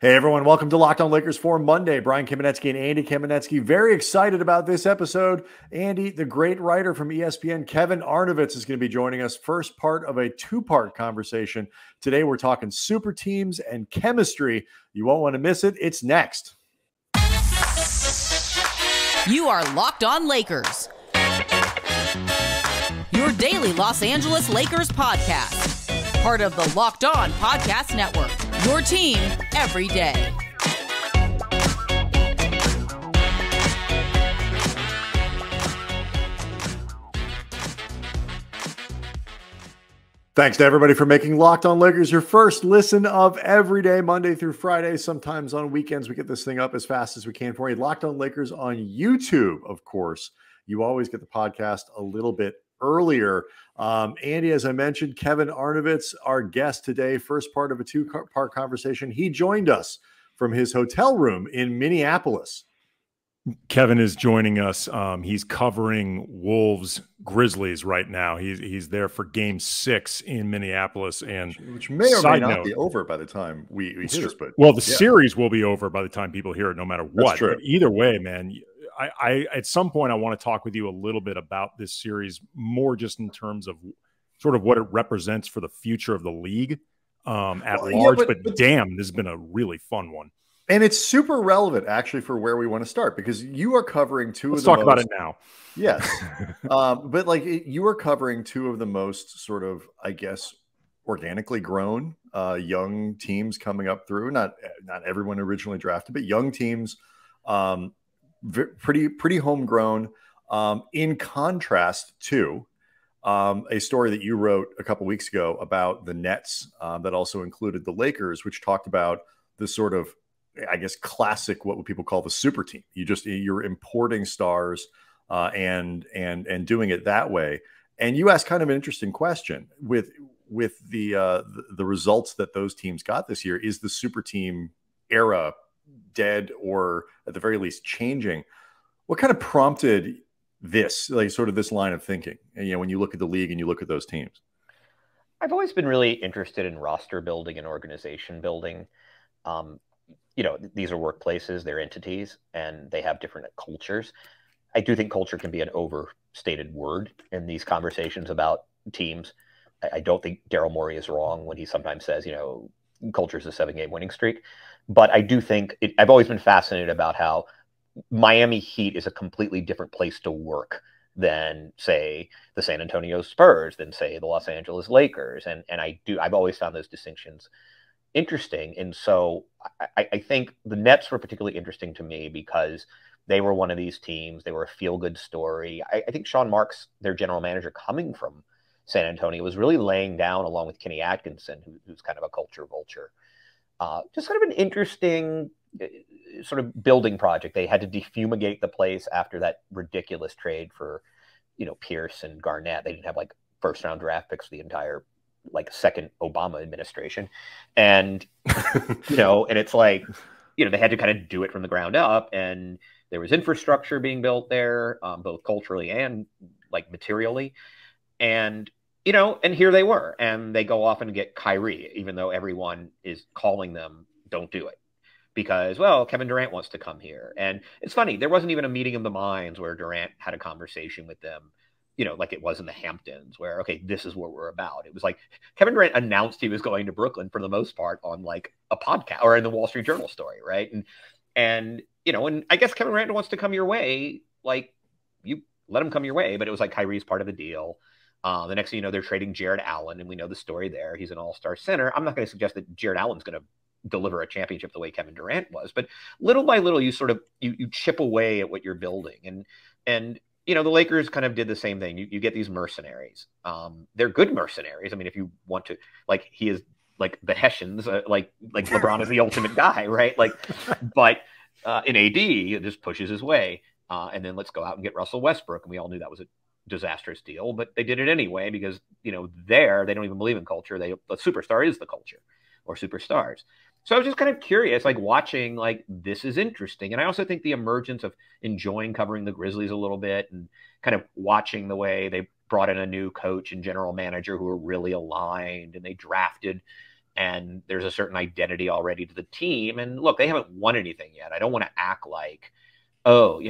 Hey everyone, welcome to Locked On Lakers for Monday. Brian Kamenetsky and Andy Kamenetsky, very excited about this episode. Andy, the great writer from ESPN, Kevin Arnovitz, is going to be joining us. First part of a two-part conversation. Today we're talking super teams and chemistry. You won't want to miss it. It's next. You are Locked On Lakers, your daily Los Angeles Lakers podcast. Part of the Locked On Podcast Network, your team every day. Thanks to everybody for making Locked On Lakers your first listen of every day, Monday through Friday. Sometimes on weekends, we get this thing up as fast as we can for you. Locked On Lakers on YouTube, of course. You always get the podcast a little bit earlier. Andy, as I mentioned, Kevin Arnovitz, our guest today, first part of a two-part conversation. He joined us from his hotel room in Minneapolis. Kevin is joining us. He's covering Wolves Grizzlies right now. He's there for Game 6 in Minneapolis, and which may or may not be over by the time we hear this. But the series will be over by the time people hear it, no matter what. That's true. But either way, man, I at some point I want to talk with you a little bit about this series, more just in terms of sort of what it represents for the future of the league at large. Yeah, but damn, this has been a really fun one. And it's super relevant, actually, for where we want to start, because you are covering Let's talk about it now. Yes. But like you are covering two of the most sort of, I guess, organically grown young teams coming up through. Not everyone originally drafted, but young teams, pretty homegrown. In contrast to a story that you wrote a couple weeks ago about the Nets that also included the Lakers, which talked about the sort of, I guess, classic, what would people call the super team. You're importing stars and doing it that way. And you asked kind of an interesting question with the results that those teams got this year. Is the super team era dead, or at the very least changing? What kind of prompted this, like sort of this line of thinking? And, when you look at the league and you look at those teams. I've always been really interested in roster building and organization building. These are workplaces, they're entities, and they have different cultures. I do think culture can be an overstated word in these conversations about teams. I don't think Daryl Morey is wrong when he sometimes says, culture is a 7-game winning streak. But I do think I've always been fascinated about how Miami Heat is a completely different place to work than, say, the San Antonio Spurs, than, say, the Los Angeles Lakers. And I've always found those distinctions interesting. And so I think the Nets were particularly interesting to me because they were one of these teams. They were a feel-good story. I think Sean Marks, their general manager, coming from San Antonio, was really laying down, along with Kenny Atkinson, who's kind of a culture vulture, just kind of an interesting sort of building project. They had to defumigate the place after that ridiculous trade for, Pierce and Garnett. They didn't have first-round draft picks for the entire second Obama administration. And, and it's they had to kind of do it from the ground up, and there was infrastructure being built there, both culturally and materially. And, and here they were, and they go off and get Kyrie, even though everyone is calling them, don't do it, because, Kevin Durant wants to come here. And it's funny, there wasn't even a meeting of the minds where Durant had a conversation with them, like it was in the Hamptons, where, okay, this is what we're about. It was Kevin Durant announced he was going to Brooklyn for the most part on a podcast or in the Wall Street Journal story, right? And I guess Kevin Durant wants to come your way, you let him come your way, but it was Kyrie's part of the deal. The next thing you know, they're trading Jared Allen, and we know the story there. He's an all-star center. I'm not going to suggest that Jared Allen's going to deliver a championship the way Kevin Durant was, but little by little, you sort of you chip away at what you're building, and the Lakers kind of did the same thing. You get these mercenaries. They're good mercenaries. I mean, if you want to, he is the Hessians, like LeBron is the ultimate guy, right? But in AD, it just pushes his way. And then let's go out and get Russell Westbrook. And we all knew that was a disastrous deal, but they did it anyway because, they don't even believe in culture. The superstar is the culture, or superstars. So I was just kind of curious, watching, this is interesting. And I also think the emergence of enjoying covering the Grizzlies a little bit and kind of watching the way they brought in a new coach and general manager who were really aligned, and they drafted and there's a certain identity already to the team. And look, they haven't won anything yet. I don't want to act like, oh,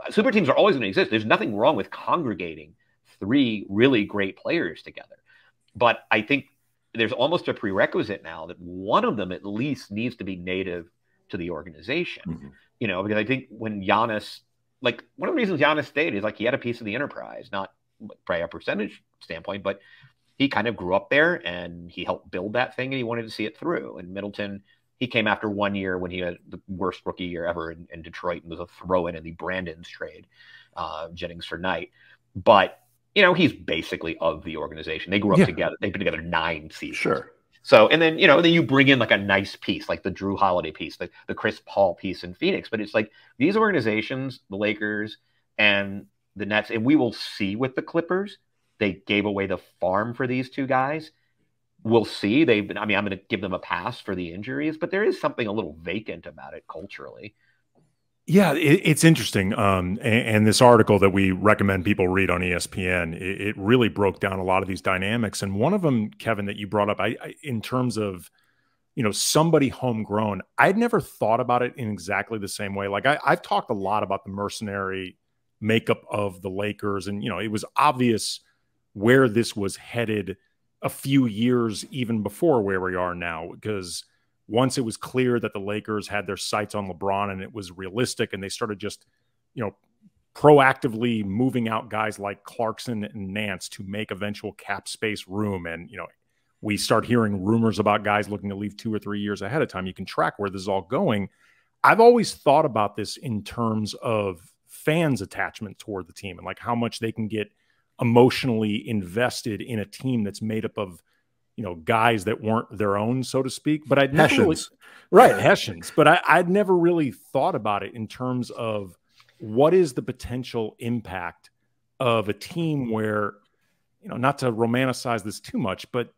super teams are always going to exist. There's nothing wrong with congregating 3 really great players together. But I think there's almost a prerequisite now that one of them at least needs to be native to the organization, because I think when Giannis, like, one of the reasons Giannis stayed is like he had a piece of the enterprise, not by a percentage standpoint, but he kind of grew up there and he helped build that thing and he wanted to see it through. And Middleton, he came after 1 year when he had the worst rookie year ever in Detroit and was a throw-in the Brandon's trade, Jennings for Knight. But, he's basically of the organization. They grew up together. They've been together 9 seasons. Sure. So, and then, then you bring in like a nice piece, like the Drew Holiday piece, the Chris Paul piece in Phoenix. But it's like these organizations, the Lakers and the Nets, and we will see with the Clippers, they gave away the farm for these 2 guys. We'll see. I'm going to give them a pass for the injuries, but there is something a little vacant about it culturally. Yeah, it's interesting. And this article that we recommend people read on ESPN, it really broke down a lot of these dynamics. And one of them, Kevin, that you brought up, in terms of, somebody homegrown, I'd never thought about it in exactly the same way. Like I've talked a lot about the mercenary makeup of the Lakers. And, it was obvious where this was headed a few years even before where we are now, because once it was clear that the Lakers had their sights on LeBron and it was realistic and they started just, proactively moving out guys like Clarkson and Nance to make eventual cap space room. And, we start hearing rumors about guys looking to leave 2 or 3 years ahead of time. You can track where this is all going. I've always thought about this in terms of fans' attachment toward the team and like how much they can get emotionally invested in a team that's made up of, guys that weren't their own, so to speak. But I'd never Hessians. But I'd never really thought about it in terms of what is the potential impact of a team where, not to romanticize this too much, but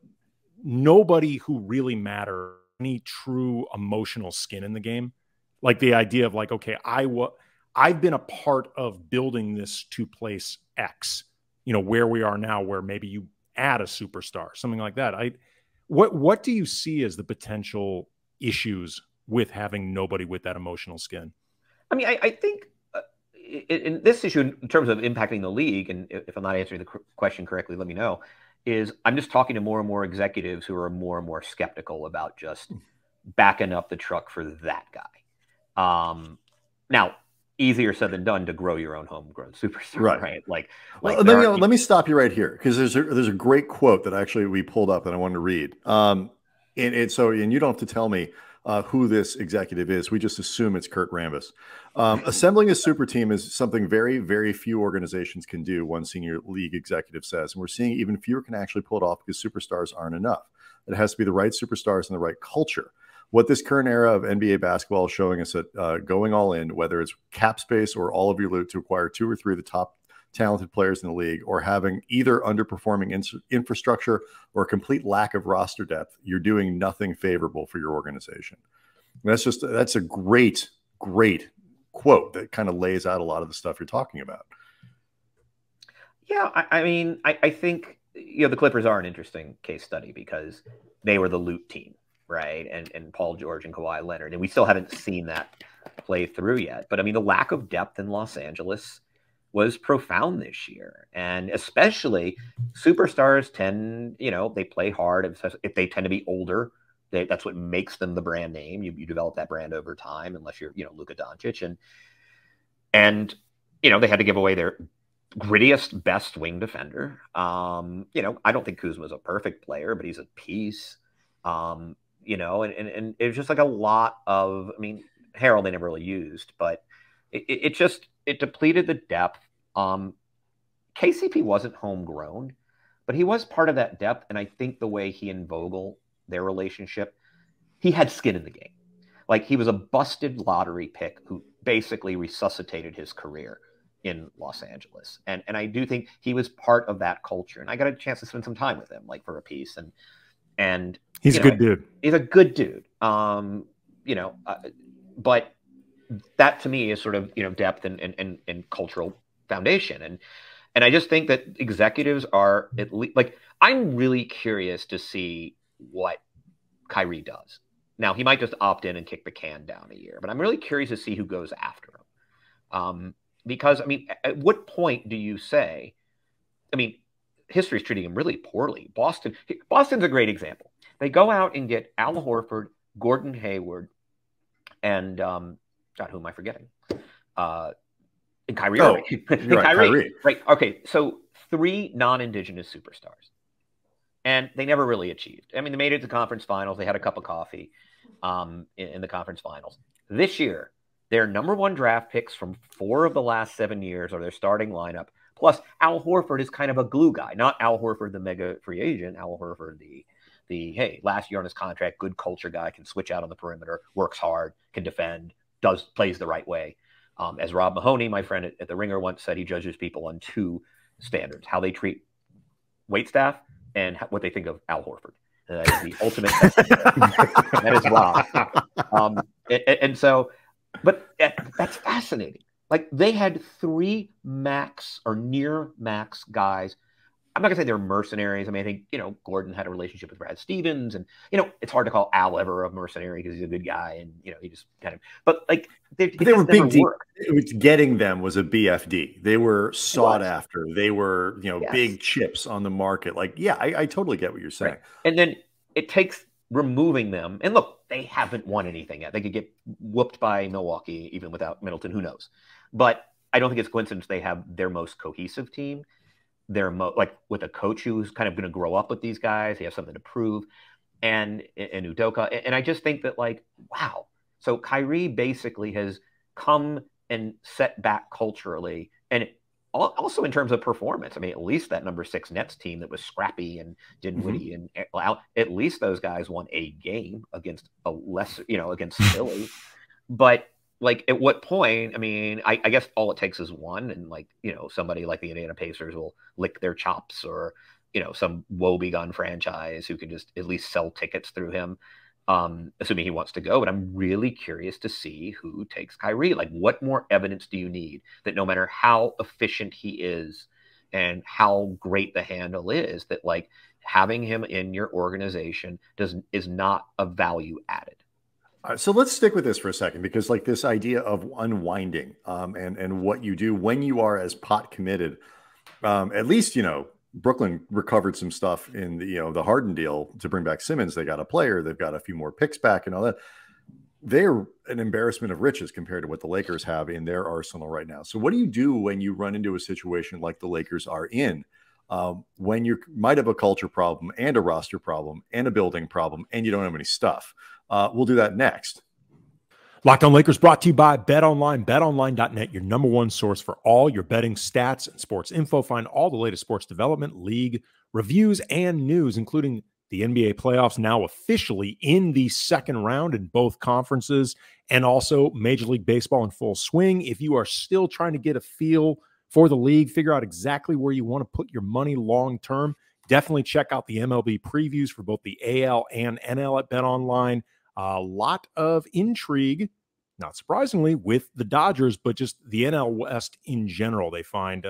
nobody who really matters, any true emotional skin in the game. Like the idea of like, okay, I've been a part of building this to place X, where we are now, where maybe you add a superstar, something like that. What do you see as the potential issues with having nobody with that emotional skin? I mean, I think in this issue, in terms of impacting the league, and if I'm not answering the question correctly, let me know, is I'm just talking to more and more executives who are more and more skeptical about just backing up the truck for that guy. Now, easier said than done to grow your own homegrown superstar, right? Let me stop you right here, because there's a great quote that actually we pulled up that I wanted to read. And you don't have to tell me who this executive is. We just assume it's Kurt Rambis. Assembling a super team is something very, very few organizations can do, one senior league executive says. And we're seeing even fewer can actually pull it off because superstars aren't enough. It has to be the right superstars and the right culture. What this current era of NBA basketball is showing us that going all in, whether it's cap space or all of your loot to acquire 2 or 3 of the top talented players in the league, or having either underperforming infrastructure or a complete lack of roster depth, you're doing nothing favorable for your organization. And that's a great quote that kind of lays out a lot of the stuff you're talking about. Yeah, I mean, I think the Clippers are an interesting case study because they were the loot team. Right. And Paul George and Kawhi Leonard. And we still haven't seen that play through yet. But I mean, the lack of depth in Los Angeles was profound this year. And especially superstars tend, they play hard. If they tend to be older, that's what makes them the brand name. You develop that brand over time, unless you're, Luka Doncic. And they had to give away their grittiest, best wing defender. I don't think Kuzma's a perfect player, but he's a piece. And it was just like a lot of, Harold they never really used, but it depleted the depth. KCP wasn't homegrown, but he was part of that depth. And I think the way he and Vogel, their relationship, he had skin in the game. Like, he was a busted lottery pick who basically resuscitated his career in Los Angeles. And I do think he was part of that culture. And I got a chance to spend some time with him, like for a piece. And he's a good dude. He's a good dude. But that to me is sort of, depth and cultural foundation. And I just think that executives are at least, like, I'm really curious to see what Kyrie does. Now, he might just opt in and kick the can down a year, but I'm really curious to see who goes after him. Because, I mean, at what point do you say, I mean, history's treating him really poorly. Boston's a great example. They go out and get Al Horford, Gordon Hayward, and God, who am I forgetting? And Kyrie. Oh, and right, Kyrie. Right. Okay. So 3 non-Indigenous superstars. And they never really achieved. I mean, they made it to conference finals. They had a cup of coffee in the conference finals. This year, their number 1 draft picks from 4 of the last 7 years are their starting lineup. Plus, Al Horford is kind of a glue guy. Not Al Horford, the mega free agent. Al Horford, the hey, last year on his contract, good culture guy, can switch out on the perimeter, works hard, can defend, plays the right way. As Rob Mahoney, my friend at The Ringer, once said, he judges people on 2 standards: how they treat waitstaff and what they think of Al Horford. That is the ultimate test. That is Rob. And so, but that's fascinating. Like, they had 3 max or near max guys. I'm not gonna say they're mercenaries. I mean, I think, you know, Gordon had a relationship with Brad Stevens, and, you know, it's hard to call Al ever a mercenary because he's a good guy, and, you know, he just kind of. But like, they were big deal. Getting them was a BFD. They were sought after. They were, you know, big chips on the market. Like, yeah, I totally get what you're saying. Right. And then it takes removing them. And look, they haven't won anything yet. They could get whooped by Milwaukee even without Middleton. Who knows? But I don't think it's coincidence they have their most cohesive team. They're like with a coach who's kind of going to grow up with these guys. They have something to prove, and Udoka. And I just think that, like, wow. So Kyrie basically has come and set back culturally, and also in terms of performance. I mean, at least that number 6 Nets team that was scrappy and Dinwiddie and at least those guys won a game against a lesser, you know, against Philly. But like, at what point? I mean, I guess all it takes is one, and, like, you know, somebody like the Indiana Pacers will lick their chops, or, you know, some woebegone franchise who can just at least sell tickets through him, assuming he wants to go. But I'm really curious to see who takes Kyrie. Like, what more evidence do you need that no matter how efficient he is and how great the handle is, that, like, having him in your organization is not a value added? So let's stick with this for a second, because, like, this idea of unwinding and what you do when you are as pot committed, at least, you know, Brooklyn recovered some stuff in the, you know, the Harden deal to bring back Simmons. They got a player, they've got a few more picks back and all that. They're an embarrassment of riches compared to what the Lakers have in their arsenal right now. So what do you do when you run into a situation like the Lakers are in, when you might have a culture problem and a roster problem and a building problem and you don't have any stuff? We'll do that next. Locked On Lakers brought to you by BetOnline. BetOnline.net, your number 1 source for all your betting stats and sports info. Find all the latest sports development, league reviews, and news, including the NBA playoffs now officially in the 2nd round in both conferences, and also Major League Baseball in full swing. If you are still trying to get a feel for the league, figure out exactly where you want to put your money long term, definitely check out the MLB previews for both the AL and NL at BetOnline. A lot of intrigue, not surprisingly, with the Dodgers, but just the NL West in general. They find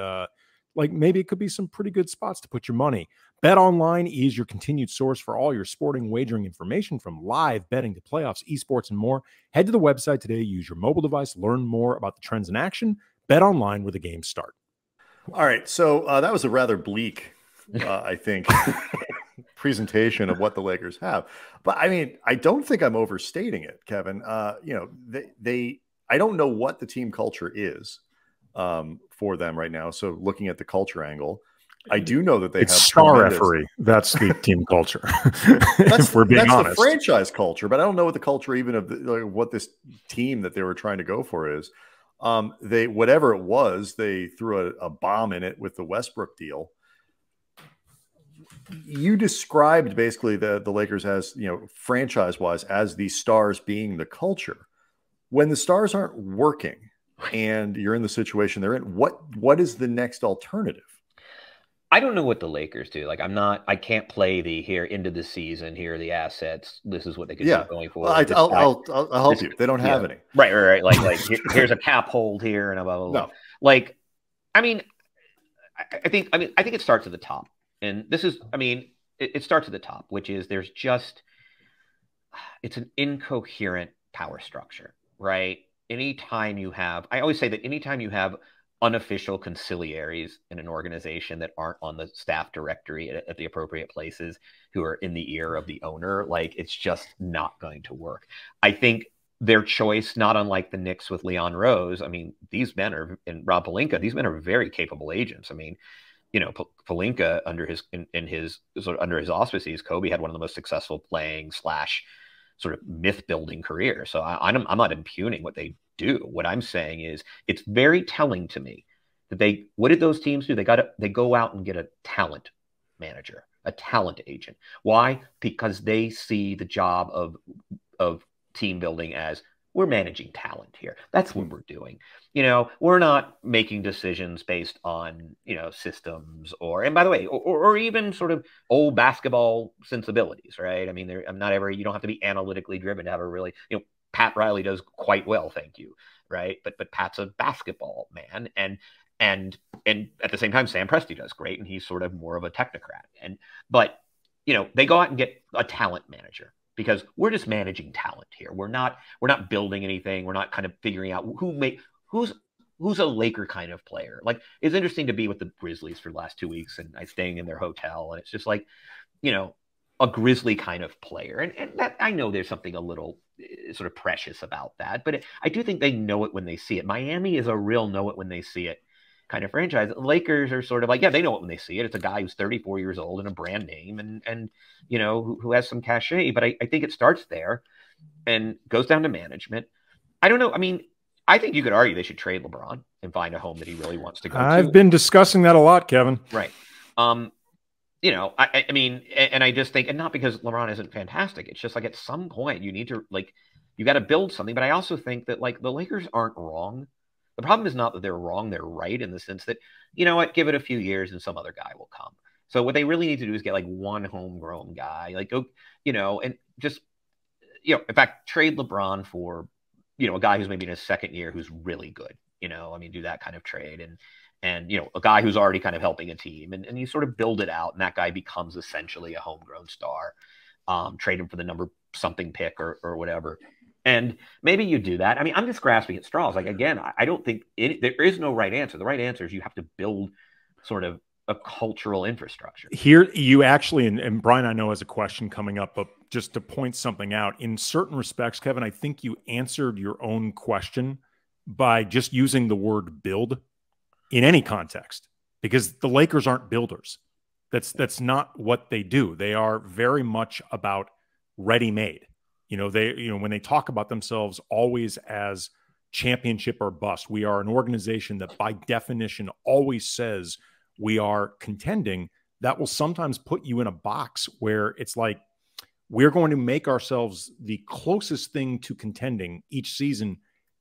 like maybe it could be some pretty good spots to put your money. BetOnline is your continued source for all your sporting wagering information, from live betting to playoffs, esports, and more. Head to the website today. Use your mobile device. Learn more about the trends in action. BetOnline, where the games start. All right, so that was a rather bleak, I think, presentation of what the Lakers have. But I mean, I don't think I'm overstating it, Kevin. You know, I don't know what the team culture is for them right now. So looking at the culture angle, I do know that it's have star referee. That's the team culture. If we're being honest, the franchise culture. But I don't know what the culture even of what this team that they were trying to go for is. They, whatever it was, they threw a bomb in it with the Westbrook deal. You described basically the Lakers as, you know, franchise-wise, as the stars being the culture. When the stars aren't working and you're in the situation they're in, what is the next alternative? I don't know what the Lakers do. Like, I can't play the here into the season, here are the assets, this is what they could do going forward. I'll help you. They don't have any. Right. Like here's a cap hold here and blah, blah, blah. No. Like, I mean, I think it starts at the top. And this is, I mean, it starts at the top, which is there's just it's an incoherent power structure, right? Anytime you have, I always say that anytime you have unofficial conciliaries in an organization that aren't on the staff directory at the appropriate places, who are in the ear of the owner, like, it's just not going to work. I think their choice, not unlike the Knicks with Leon Rose, I mean, these men are, and Rob Pelinka, these men are very capable agents. I mean, you know, Pelinka under his under his auspices, Kobe had one of the most successful playing / sort of myth building career. So I'm not impugning what they do. What I'm saying is it's very telling to me that what did those teams do? They go out and get a talent manager, a talent agent. Why? Because they see the job of team building as, we're managing talent here. That's what we're doing. You know, we're not making decisions based on, you know, systems and by the way, or even sort of old basketball sensibilities, right? I mean, you don't have to be analytically driven to have a really, you know, Pat Riley does quite well, thank you, right? But Pat's a basketball man, and at the same time, Sam Presti does great, and he's sort of more of a technocrat. But you know, they go out and get a talent manager, because we're just managing talent here. We're not building anything. We're not kind of figuring out who's a Laker kind of player. Like, it's interesting to be with the Grizzlies for the last 2 weeks, and I'm staying in their hotel, and it's just like, you know, a Grizzly kind of player. And that, I know there's something a little sort of precious about that, but I do think they know it when they see it. Miami is a real know it when they see it kind of franchise. Lakers are sort of like, yeah, they know it when they see it. It's a guy who's 34 years old and a brand name and you know, who has some cachet. But I think it starts there and goes down to management. I don't know. I mean, I think you could argue they should trade LeBron and find a home that he really wants to go to. I've been discussing that a lot, Kevin. Right. You know, I mean, and I just think, and not because LeBron isn't fantastic, it's just like at some point you need to, like, you got to build something. But I also think that, like, the Lakers aren't wrong. The problem is not that they're wrong, they're right, in the sense that, you know what, give it a few years and some other guy will come. So what they really need to do is get like one homegrown guy, like, go, you know, and just, you know, in fact, trade LeBron for, you know, a guy who's maybe in his second year who's really good, you know, I mean, do that kind of trade. And, you know, a guy who's already kind of helping a team, and you sort of build it out, and that guy becomes essentially a homegrown star. Trade him for the number something pick or whatever. And maybe you do that. I mean, I'm just grasping at straws. Like, again, I don't think there is no right answer. The right answer is you have to build sort of a cultural infrastructure. Here, you actually, and Brian, I know has a question coming up, but just to point something out, in certain respects, Kevin, I think you answered your own question by just using the word build in any context, because the Lakers aren't builders. That's not what they do. They are very much about ready-made. You know, when they talk about themselves always as championship or bust, we are an organization that by definition always says we are contending. That will sometimes put you in a box where it's like, we're going to make ourselves the closest thing to contending each season,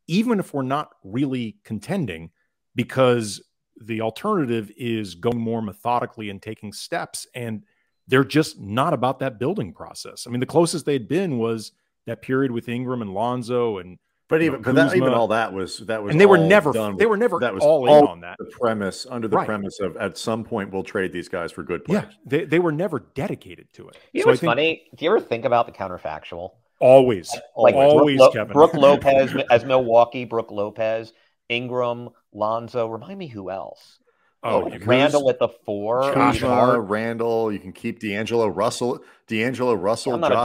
even if we're not really contending, because the alternative is going more methodically and taking steps. And they're just not about that building process. I mean, the closest they'd been was that period with Ingram and Lonzo, and even all that was, and they were never all in on that. The premise premise of, at some point we'll trade these guys for good players. Yeah, they were never dedicated to it. You know what's funny? Do you ever think about the counterfactual? Always, always, Kevin. Brooke Lopez as Milwaukee, Brooke Lopez, Ingram, Lonzo. Remind me who else? Randall at the 4. Kuzma, Randall. You can keep D'Angelo Russell, Josh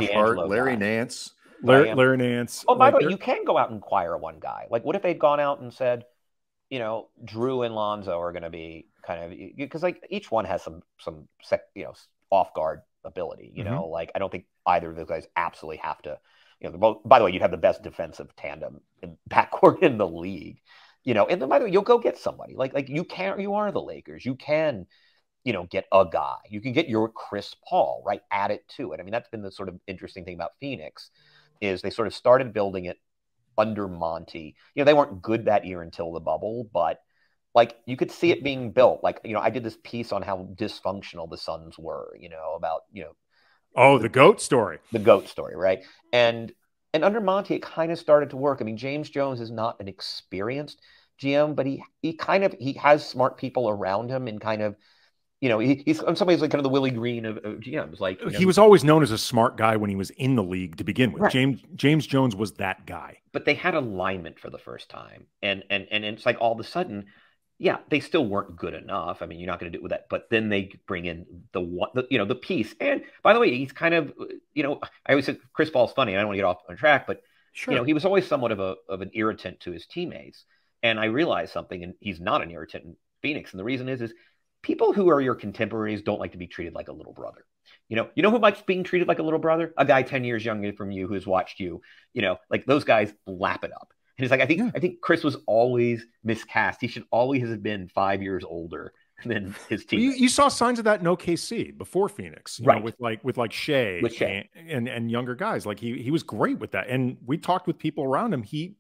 Hart, Larry Nance. Larry Nance. Oh, by the way, you can go out and acquire one guy. Like, what if they'd gone out and said, you know, Drew and Lonzo are going to be kind of, because like each one has some you know, off guard ability. You know, like I don't think either of those guys absolutely have to. You know, both. By the way, you'd have the best defensive tandem in backcourt in the league. You know, and then by the way, you'll go get somebody like you are the Lakers. You can, you know, get a guy. You can get your Chris Paul, right? Add it to it. I mean, that's been the sort of interesting thing about Phoenix, is they sort of started building it under Monty. You know, they weren't good that year until the bubble, but like you could see it being built. Like, you know, I did this piece on how dysfunctional the Suns were, you know, about, you know, the GOAT story. The GOAT story, right? And under Monty, it kind of started to work. I mean, James Jones is not an experienced GM, but he has smart people around him, and kind of, he's in some ways like kind of the Willie Green of GMs. Like he was always known as a smart guy when he was in the league to begin with. Right. James Jones was that guy. But they had alignment for the first time, and it's like all of a sudden, yeah, they still weren't good enough. I mean, you're not going to do it with that. But then they bring in the piece. And by the way, he's kind of I always said Chris Paul's funny. I don't want to get off on track, but sure. He was always somewhat of an irritant to his teammates. And I realized something, and he's not an irritant in Phoenix. And the reason is people who are your contemporaries don't like to be treated like a little brother. You know who likes being treated like a little brother? A guy 10 years younger from you who has watched you. Like those guys lap it up. And it's like I think Chris was always miscast. He should always have been 5 years older than his team. You saw signs of that in OKC before Phoenix, right? With Shea, and younger guys. Like he was great with that. And we talked with people around him. He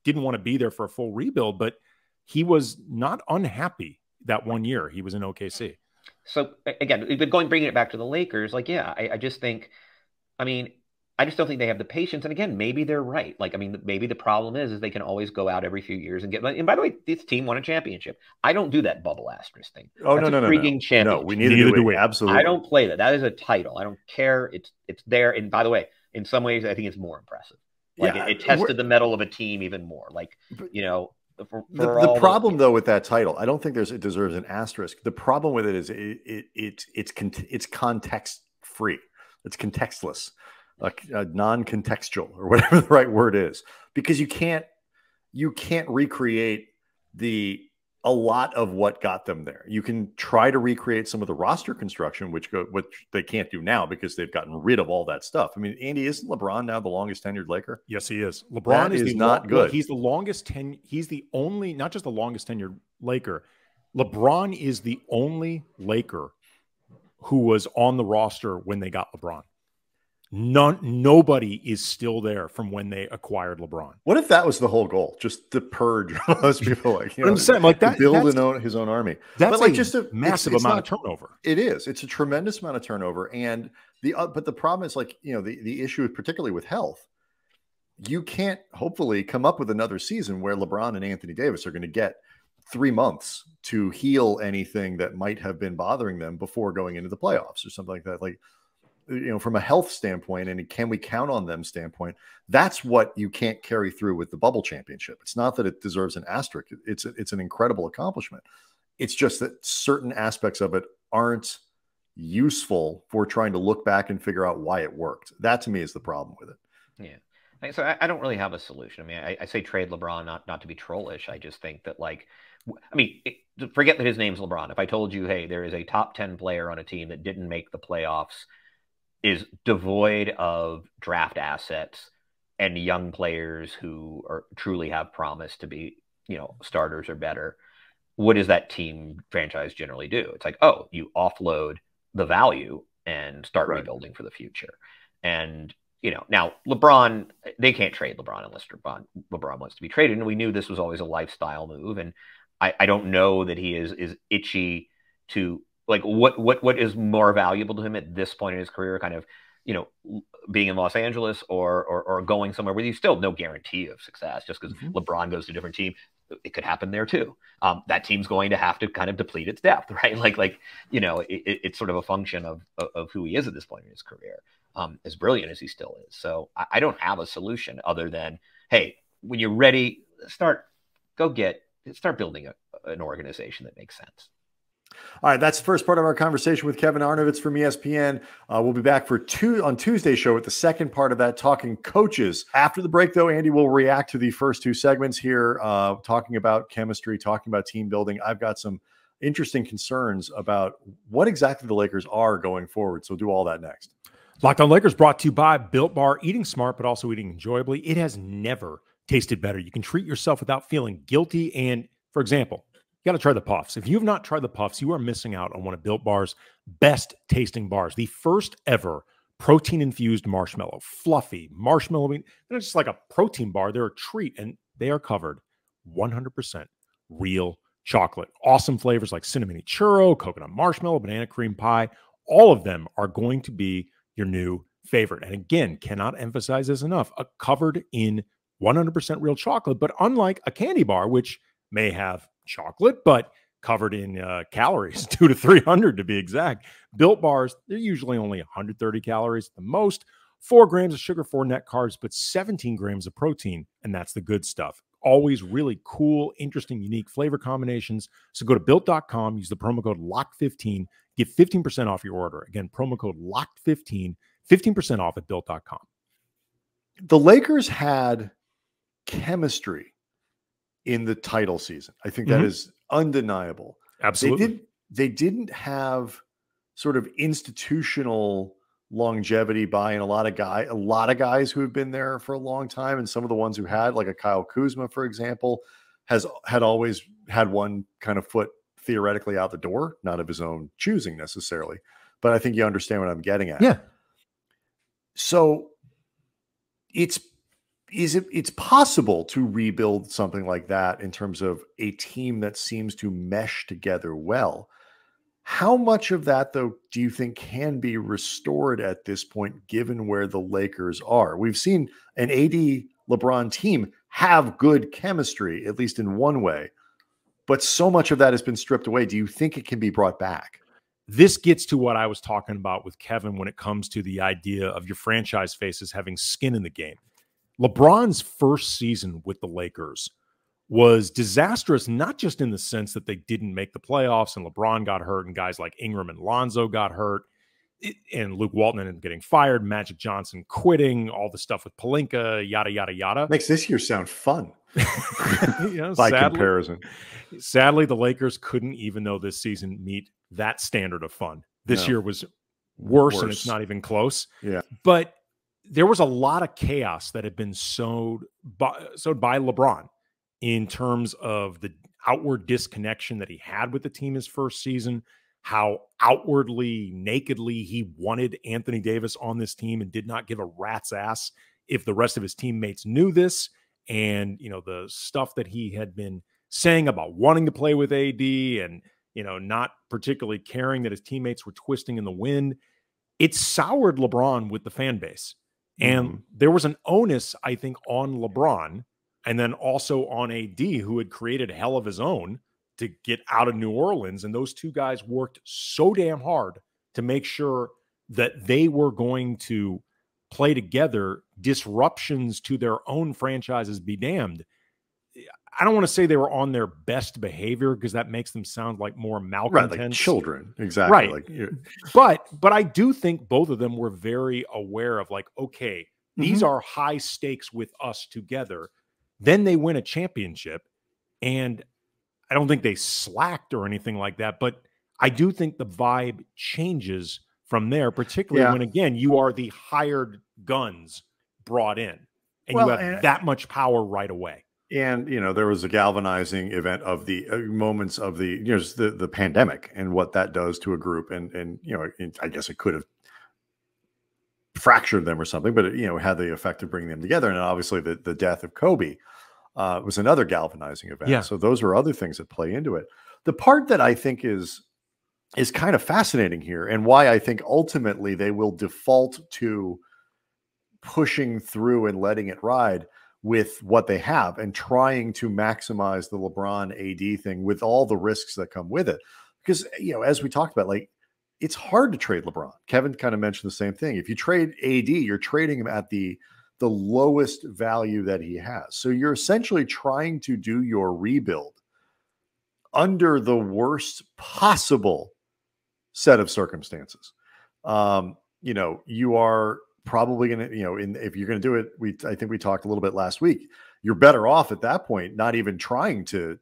didn't want to be there for a full rebuild, but he was not unhappy that 1 year he was in OKC. So again, bringing it back to the Lakers, I just think, I just don't think they have the patience. And again, maybe they're right. Maybe the problem is they can always go out every few years and get. And by the way, this team won a championship. I don't do that bubble asterisk thing. Oh, that's no. Championship. No, we need to do it. Absolutely. I don't play that. That is a title. I don't care. It's there. And by the way, in some ways, I think it's more impressive. It tested the mettle of a team even more. The problem though with that title, I don't think it deserves an asterisk. The problem with it is it's context free. It's contextless, like non-contextual or whatever the right word is, because you can't recreate a lot of what got them there. You can try to recreate some of the roster construction, which they can't do now because they've gotten rid of all that stuff. I mean, Andy, isn't LeBron now the longest tenured Laker? Yes, he is. LeBron is not good. He's the longest he's the only, not just the longest tenured Laker. LeBron is the only Laker who was on the roster when they got LeBron. Nobody is still there from when they acquired LeBron. What if that was the whole goal? Just to purge those people, I'm saying, that, build his own army. That's just a massive amount of turnover. It is. It's a tremendous amount of turnover, and but the problem is the issue, particularly with health. You can't hopefully come up with another season where LeBron and Anthony Davis are going to get 3 months to heal anything that might have been bothering them before going into the playoffs or something like that. From a health standpoint, and can we count on them standpoint, that's what you can't carry through with the bubble championship. It's not that it deserves an asterisk. It's an incredible accomplishment. It's just that certain aspects of it aren't useful for trying to look back and figure out why it worked. That to me is the problem with it. Yeah. So I don't really have a solution. I say trade LeBron, not to be trollish. I just think that forget that his name's LeBron. If I told you, hey, there is a top 10 player on a team that didn't make the playoffs, is devoid of draft assets and young players who truly have promise to be, starters or better, what does that team franchise generally do? It's like, oh, you offload the value and start rebuilding for the future. And, now LeBron, they can't trade LeBron unless LeBron wants to be traded. And we knew this was always a lifestyle move. And I don't know that he is itchy to, what is more valuable to him at this point in his career, kind of, being in Los Angeles or going somewhere where you still have no guarantee of success just because LeBron goes to a different team. It could happen there too. That team's going to have to kind of deplete its depth, right? It's sort of a function of who he is at this point in his career, as brilliant as he still is. So I don't have a solution other than, hey, when you're ready, start building an organization that makes sense. All right, that's the first part of our conversation with Kevin Arnovitz from ESPN. We'll be back on Tuesday's show with the second part of that, talking coaches. After the break, though, Andy will react to the first two segments here, talking about chemistry, talking about team building. I've got some interesting concerns about what exactly the Lakers are going forward, so we'll do all that next. Locked On Lakers brought to you by Built Bar. Eating smart, but also eating enjoyably. It has never tasted better. You can treat yourself without feeling guilty. And, for example, you got to try the Puffs. If you have not tried the Puffs, you are missing out on one of Built Bar's best tasting bars. The first ever protein-infused marshmallow. Fluffy marshmallow. They're not just like a protein bar. They're a treat, and they are covered 100% real chocolate. Awesome flavors like cinnamon churro, coconut marshmallow, banana cream pie. All of them are going to be your new favorite. And again, cannot emphasize this enough, covered in 100% real chocolate. But unlike a candy bar, which may have chocolate, but covered in calories, 200 to 300 to be exact. Built bars, they're usually only 130 calories at the most, 4 grams of sugar, 4 net carbs, but 17 grams of protein, and that's the good stuff. Always really cool, interesting, unique flavor combinations. So go to built.com, use the promo code LOCK15, get 15% off your order. Again, promo code LOCK15, 15% off at built.com. The Lakers had chemistry in the title season. I think that is undeniable. Absolutely. They didn't have sort of institutional longevity by a lot of guys who have been there for a long time, and some of the ones who had, like a Kyle Kuzma, for example, had always had one kind of foot theoretically out the door, not of his own choosing necessarily, but I think you understand what I'm getting at. Yeah. So it's possible to rebuild something like that in terms of a team that seems to mesh together well. How much of that, though, do you think can be restored at this point, given where the Lakers are? We've seen an AD LeBron team have good chemistry, at least in one way, but so much of that has been stripped away. Do you think it can be brought back? This gets to what I was talking about with Kevin when it comes to the idea of your franchise faces having skin in the game. LeBron's first season with the Lakers was disastrous, not just in the sense that they didn't make the playoffs and LeBron got hurt and guys like Ingram and Lonzo got hurt and Luke Walton ended up getting fired, Magic Johnson quitting, all the stuff with Pelinka, yada, yada, yada. Makes this year sound fun. By comparison. Sadly, the Lakers couldn't, even though this season, meet that standard of fun. This year was worse, and it's not even close. Yeah. But there was a lot of chaos that had been sowed by LeBron in terms of the outward disconnection that he had with the team his first season, how outwardly, nakedly he wanted Anthony Davis on this team and did not give a rat's ass if the rest of his teammates knew this. And, the stuff that he had been saying about wanting to play with AD and, not particularly caring that his teammates were twisting in the wind, it soured LeBron with the fan base. And there was an onus, I think, on LeBron and then also on AD, who had created a hell of his own to get out of New Orleans. And those two guys worked so damn hard to make sure that they were going to play together. Disruptions to their own franchises be damned. I don't want to say they were on their best behavior because that makes them sound like more malcontents. Right, like children. Exactly. Right. But I do think both of them were very aware of okay, these are high stakes with us together. Then they win a championship, and I don't think they slacked or anything like that, but I do think the vibe changes from there, particularly when, again, you are the hired guns brought in, and you have that much power right away. And, there was a galvanizing event of the moments of the pandemic and what that does to a group. And I guess it could have fractured them or something, but it had the effect of bringing them together. And obviously the death of Kobe was another galvanizing event. Yeah. So those are other things that play into it. The part that I think is kind of fascinating here, and why I think ultimately they will default to pushing through and letting it ride with what they have and trying to maximize the LeBron AD thing with all the risks that come with it. Because, as we talked about, it's hard to trade LeBron. Kevin kind of mentioned the same thing. If you trade AD, you're trading him at the lowest value that he has. So you're essentially trying to do your rebuild under the worst possible set of circumstances. You are probably going to, if you're going to do it, I think we talked a little bit last week, you're better off at that point, not even trying to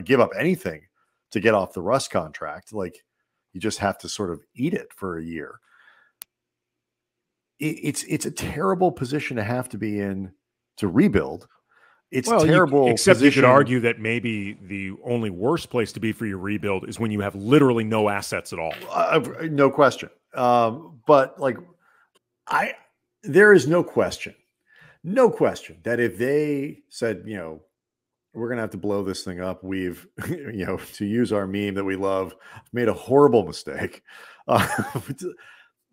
give up anything to get off the Russ contract. You just have to sort of eat it for a year. It's a terrible position to have to be in to rebuild. It's terrible. Except you could argue that maybe the only worst place to be for your rebuild is when you have literally no assets at all. No question. But there is no question that if they said, we're going to have to blow this thing up, we've, to use our meme that we love, made a horrible mistake.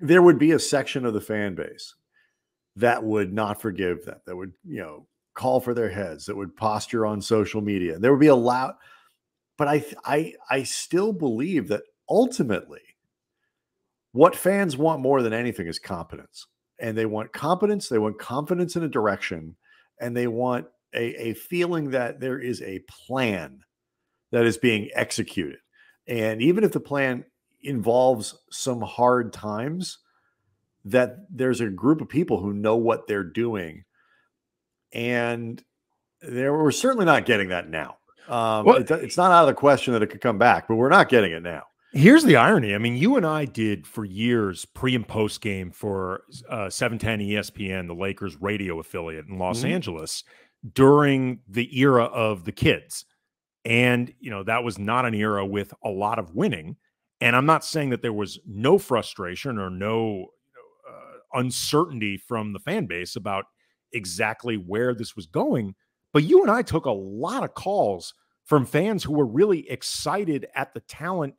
There would be a section of the fan base that would not forgive them, that would, call for their heads, that would posture on social media. There would be but I still believe that ultimately what fans want more than anything is competence. And they want competence. They want confidence in a direction. And they want a feeling that there is a plan that is being executed. And even if the plan involves some hard times, that there's a group of people who know what they're doing. And we're certainly not getting that now. It's not out of the question that it could come back, but we're not getting it now. Here's the irony. I mean, you and I did for years pre and post game for 710 ESPN, the Lakers radio affiliate in Los Angeles, during the era of the kids. And, that was not an era with a lot of winning. And I'm not saying that there was no frustration or no uncertainty from the fan base about exactly where this was going. But you and I took a lot of calls from fans who were really excited at the talent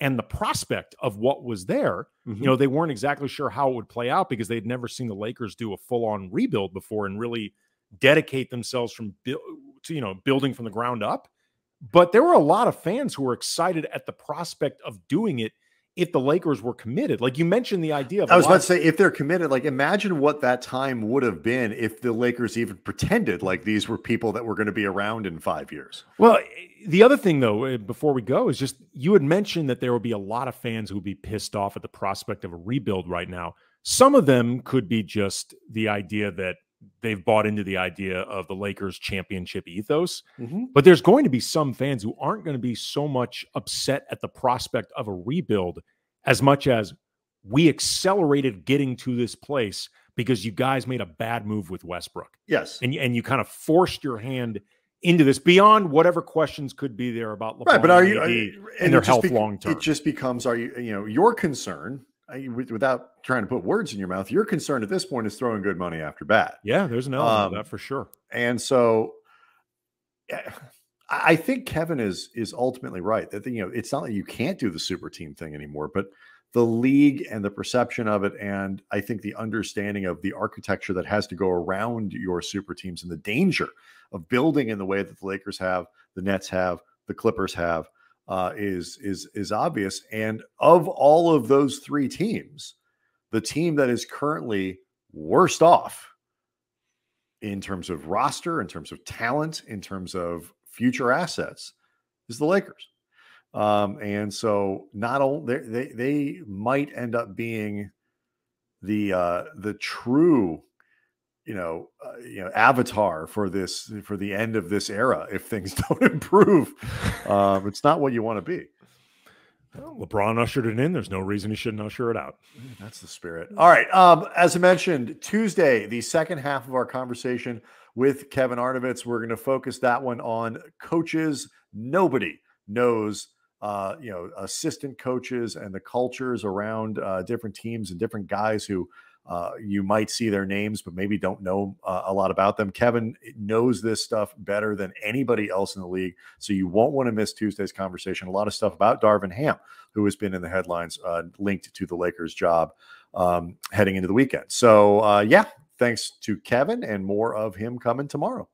and the prospect of what was there. They weren't exactly sure how it would play out because they'd never seen the Lakers do a full-on rebuild before and really dedicate themselves to building from the ground up. But there were a lot of fans who were excited at the prospect of doing it if the Lakers were committed. Like you mentioned the idea of— I was about to say, if they're committed, like imagine what that time would have been if the Lakers even pretended like these were people that were going to be around in 5 years. Well, the other thing though, before we go, is just you had mentioned that there would be a lot of fans who would be pissed off at the prospect of a rebuild right now. Some of them could be just the idea that they've bought into the idea of the Lakers championship ethos, but there's going to be some fans who aren't going to be so much upset at the prospect of a rebuild as much as we accelerated getting to this place because you guys made a bad move with Westbrook. Yes. And you kind of forced your hand into this beyond whatever questions could be there about LeBron, right, but are you and their health long term. It just becomes, your concern, without trying to put words in your mouth, your concern at this point is throwing good money after bad. Yeah, there's an element of that for sure. And so I think Kevin is ultimately right that, it's not that you can't do the super team thing anymore, but the league and the perception of it, and I think the understanding of the architecture that has to go around your super teams and the danger of building in the way that the Lakers have, the Nets have, the Clippers have, is obvious. And of all of those three teams, the team that is currently worst off in terms of roster, in terms of talent, in terms of future assets is the Lakers. And so not only they might end up being the true, avatar for the end of this era if things don't improve. It's not what you want to be. Well, LeBron ushered it in. There's no reason he shouldn't usher it out. That's the spirit. All right. As I mentioned, Tuesday, the second half of our conversation with Kevin Arnovitz, we're going to focus that one on coaches. Nobody knows, assistant coaches and the cultures around different teams and different guys who you might see their names, but maybe don't know a lot about them. Kevin knows this stuff better than anybody else in the league. So you won't want to miss Tuesday's conversation. A lot of stuff about Darvin Ham, who has been in the headlines linked to the Lakers job heading into the weekend. So thanks to Kevin, and more of him coming tomorrow.